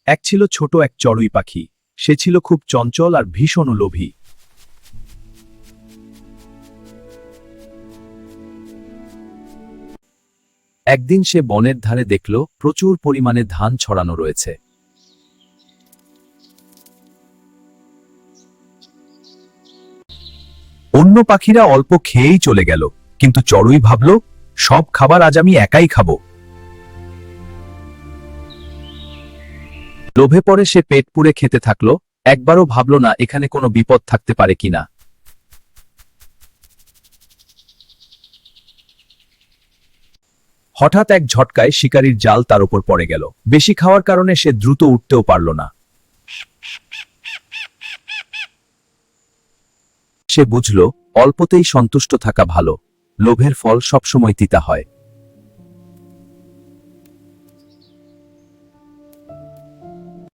এক ছিল ছোট এক চড়ুই পাখি। সে ছিল খুব চঞ্চল আর ভীষণ লোভী। একদিন সে বনের ধারে দেখল প্রচুর পরিমাণে ধান ছড়ানো রয়েছে। অন্য পাখিরা অল্প খেয়েই চলে গেল, কিন্তু চড়ুই ভাবল, সব খাবার আজ আমি একাই খাবো। লোভে পড়ে সে পেট পুড়ে খেতে থাকলো, একবারও ভাবল না এখানে কোনো বিপদ থাকতে পারে কিনা। হঠাৎ এক ঝটকায় শিকারীর জাল তার উপর পড়ে গেল। বেশি খাওয়ার কারণে সে দ্রুত উঠতেও পারল না। সে বুঝল, অল্পতেই সন্তুষ্ট থাকা ভালো, লোভের ফল সবসময় তিতা হয়।